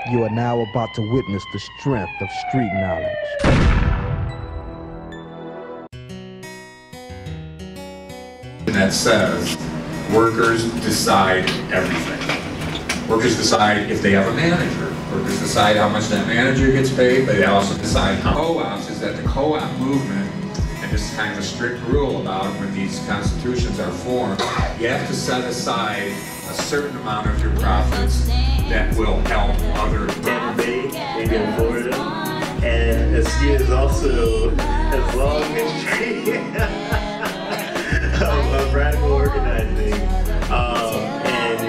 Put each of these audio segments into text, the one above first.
You are now about to witness the strength of street knowledge. That says workers decide everything. Workers decide if they have a manager. Workers decide how much that manager gets paid, but they also decide how. Co-ops is that the co-op movement, and this is kind of a strict rule about when these constitutions are formed, you have to set aside a certain amount of your profits that will help other. Tampa Bay, maybe in Florida, and Askia is also has long history of radical organizing, and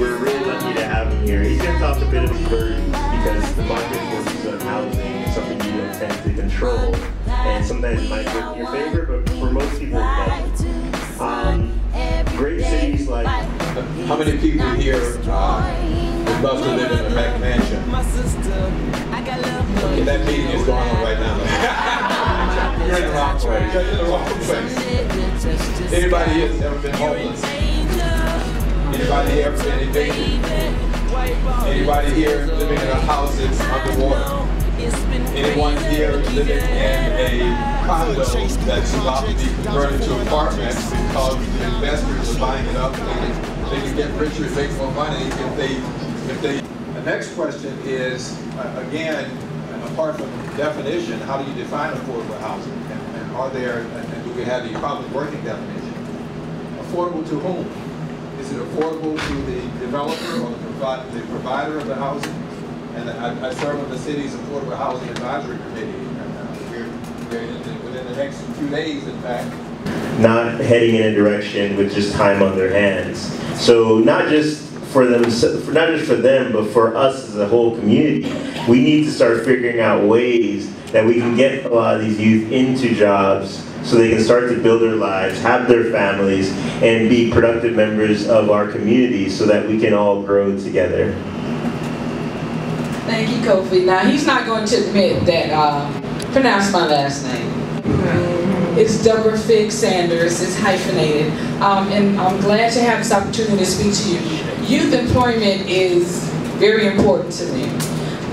we're really lucky to have him here. He's going to talk a bit of his burden because the market forces of housing is something you don't tend to control, and sometimes it might work in your favor, but for most people it doesn't. Great cities like... How many people here would love to live in a mansion? Okay, that meeting is going on right now. You're in the wrong place. You're in the wrong place. Anybody here has ever been homeless? Anybody here ever been evicted? Anybody here living in a house that's underwater? Anyone here living in a condo that's about to be converted to apartments because the investors are buying it up and they can get richer and make more money if they. The next question is, again, apart from definition, how do you define affordable housing? And are there, and do we have the public working definition? Affordable to whom? Is it affordable to the developer or the provider of the housing? And I serve on the city's Affordable Housing Advisory Committee. We're within the next few days, in fact. Not heading in a direction with just time on their hands. So not just for them, but for us as a whole community, we need to start figuring out ways that we can get a lot of these youth into jobs so they can start to build their lives, have their families, and be productive members of our community so that we can all grow together. Thank you, Kofi. Now, he's not going to admit that, pronounce my last name. It's Deborah Fig Sanders. It's hyphenated. And I'm glad to have this opportunity to speak to you. Youth employment is very important to me.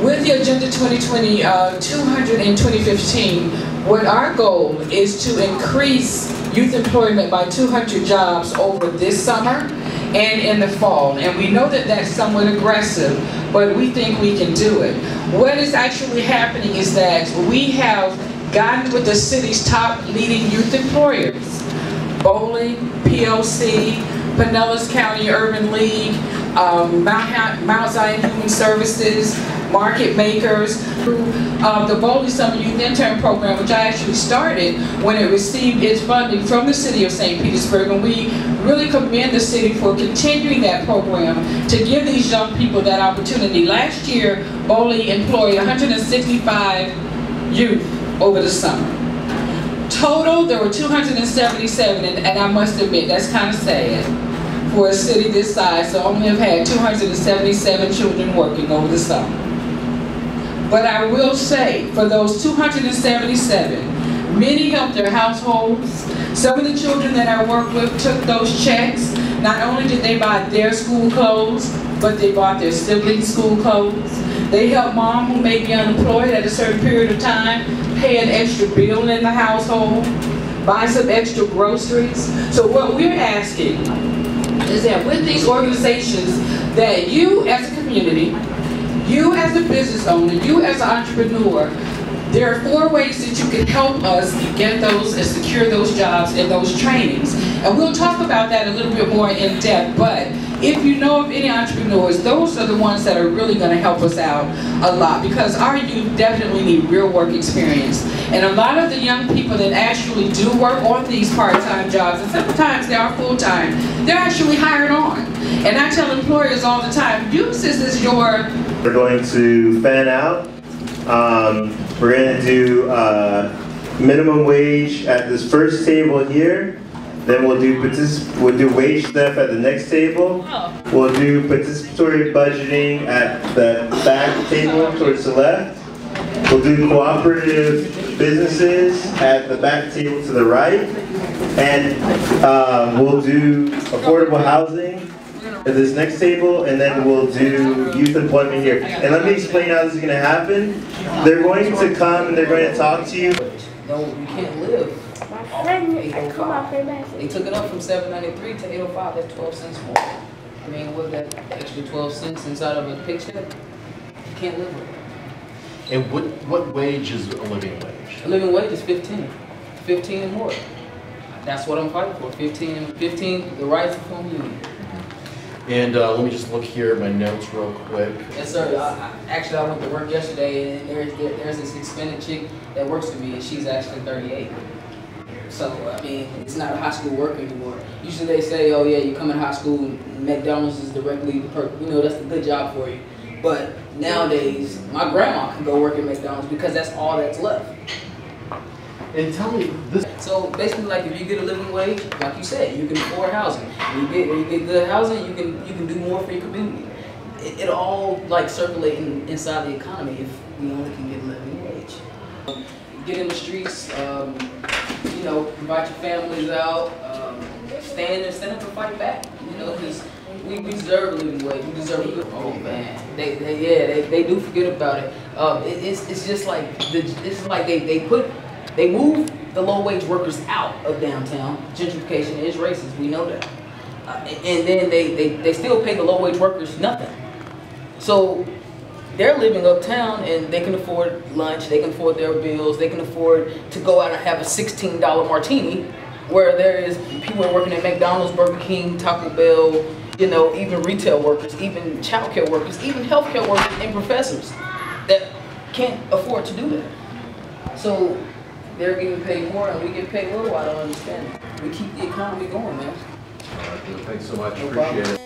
With the Agenda 2020, 200 in 2015, what our goal is to increase youth employment by 200 jobs over this summer and in the fall. And we know that that's somewhat aggressive, but we think we can do it. What is actually happening is that we have gotten with the city's top leading youth employers. Bowling, PLC, Pinellas County Urban League, Mount Zion Human Services, Market Makers, the Bowling Summer Youth Intern Program, which I actually started when it received its funding from the city of St. Petersburg, and we really commend the city for continuing that program to give these young people that opportunity. Last year, Bowling employed 165 youth over the summer. Total, there were 277, and I must admit, that's kind of sad for a city this size, so only have had 277 children working over the summer. But I will say, for those 277, many helped their households. Some of the children that I worked with took those checks. Not only did they buy their school clothes, but they bought their siblings' school clothes. They helped mom who may be unemployed at a certain period of time pay an extra bill in the household, buy some extra groceries. So what we're asking is that with these organizations, that you as a community, you as a business owner, you as an entrepreneur, there are 4 ways that you can help us get those and secure those jobs and those trainings. And we'll talk about that a little bit more in depth, but if you know of any entrepreneurs, those are the ones that are really going to help us out a lot, because our youth definitely need real work experience. And a lot of the young people that actually do work on these part-time jobs, and sometimes they are full-time, they're actually hired on. And I tell employers all the time, use this as your... We're going to fan out. We're going to do minimum wage at this first table here. Then we'll do wage stuff at the next table. We'll do participatory budgeting at the back table towards the left. We'll do cooperative businesses at the back table to the right. And we'll do affordable housing at this next table, and then we'll do youth employment here. And let me explain how this is going to happen. They're going to come and they're going to talk to you. No, you can't live off 805. They took it up from $7.93 to $805. That's 12 cents more. I mean, with that extra 12 cents inside of a paycheck, you can't live with it. And what wage is a living wage? A living wage is 15. 15 and more. That's what I'm fighting for. 15, the rights of home union. And let me just look here at my notes real quick. Yes, sir. Actually, I went to work yesterday, and there's this Hispanic chick that works for me, and she's actually 38. So, I mean, it's not a high school work anymore. Usually they say, oh yeah, you come in high school, and McDonald's is directly, that's a good job for you. But nowadays, my grandma can go work at McDonald's because that's all that's left. And tell me this. So basically, like if you get a living wage, like you said, you can afford housing. When you get good housing, you can do more for your community. It all like circulating inside the economy if we only can get a living wage. Get in the streets, invite your families out, stand up and fight back. Because we deserve a living wage. We deserve a good. Oh man, they do forget about it. It's just like they move the low wage workers out of downtown. Gentrification is racist. We know that. And then they still pay the low wage workers nothing. So they're living uptown and they can afford lunch, they can afford their bills, they can afford to go out and have a $16 martini, where there is people working at McDonald's, Burger King, Taco Bell, even retail workers, even childcare workers, even healthcare workers and professors that can't afford to do that. So they're getting paid more and we get paid little. I don't understand it. We keep the economy going, man. All right, good. Thanks so much. No Appreciate problem. it.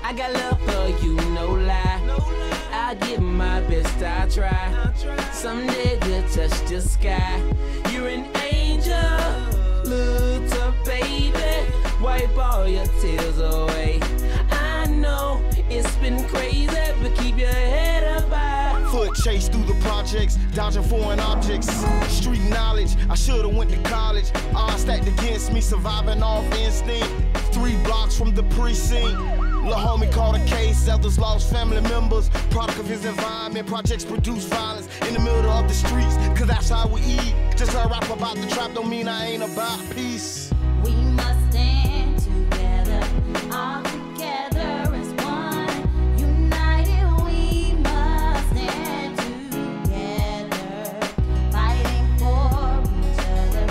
I got love for you, no lie. I give my best, I try. Someday we'll touch the sky. You're an angel, little baby. Wipe all your tears away. I know it's been crazy, but keep your head up high. Foot chase through the projects, dodging foreign objects. Street knowledge, I should've went to college. Odds stacked against me, surviving off instinct. 3 blocks from the precinct. Lil' homie caught a case, others lost family members. Product of his environment, projects produce violence in the middle of the streets, cause that's how we eat. Just a rap about the trap don't mean I ain't about peace. We must stand together, all together as one. United we must stand together, fighting for each other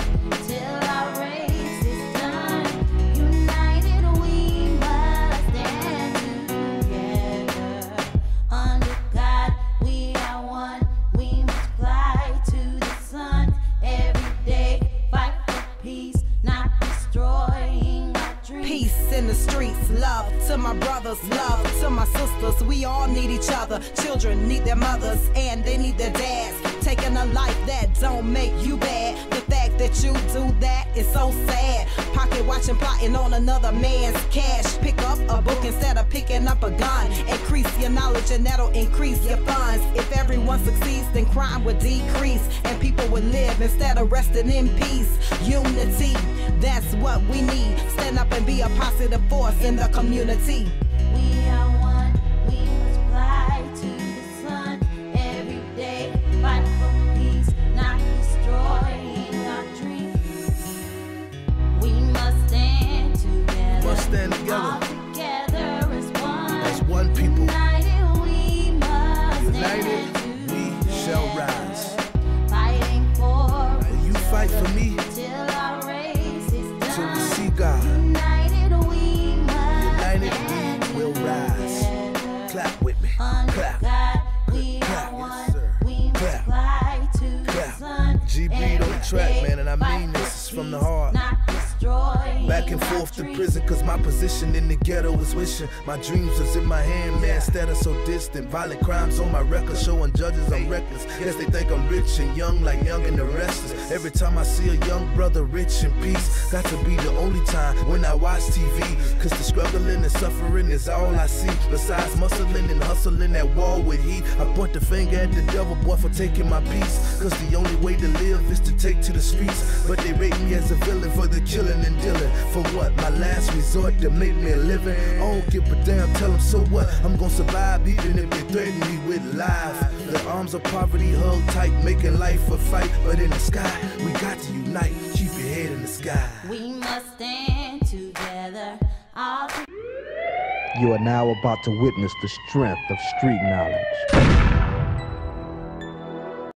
till our race is done. United we must stand together. Under God we are one. We must fly to the sun every day, fight for peace, not destroying our dreams. Peace in the streets, love to my brothers, love to my sisters. We all need each other. Children need their mothers and they need their dads. Taking a life that don't make you bad. The fact that you do that is so sad. Pocket watching, plotting on another man's cash. Pick up a book instead of picking up a gun. Increase your knowledge and that'll increase your funds. If everyone succeeds, then crime would decrease and people would live instead of resting in peace. Unity, that's what we need. Stand up and be a positive force in the community. We are one, we must fly to the sun every day, fight for peace, not destroying our dreams. We must stand together, Must stand together. all together as one. As one people. United we must United stand we shall rise. track, man, and I mean this, it's from the heart. Back and forth to prison, cause my position in the ghetto was wishing my dreams was in my hand, man, instead of so distant. Violent crimes on my record, showing judges I'm reckless. Guess they think I'm rich and young, like Young and the Restless. Every time I see a young brother rich in peace, got to be the only time when I watch TV. Cause the struggling and suffering is all I see. Besides muscling and hustling at war with heat, I point the finger at the devil, boy, for taking my peace. Cause the only way to live is to take to the streets. But they rate me as a villain for the killing and dealing. For what? My last resort to make me a living. I don't give a damn, tell them so what? I'm gonna survive even if they threaten me with life. The arms of poverty held tight, making life a fight. But in the sky, we got to unite. Keep your head in the sky. We must stand together. All You are now about to witness the strength of street knowledge.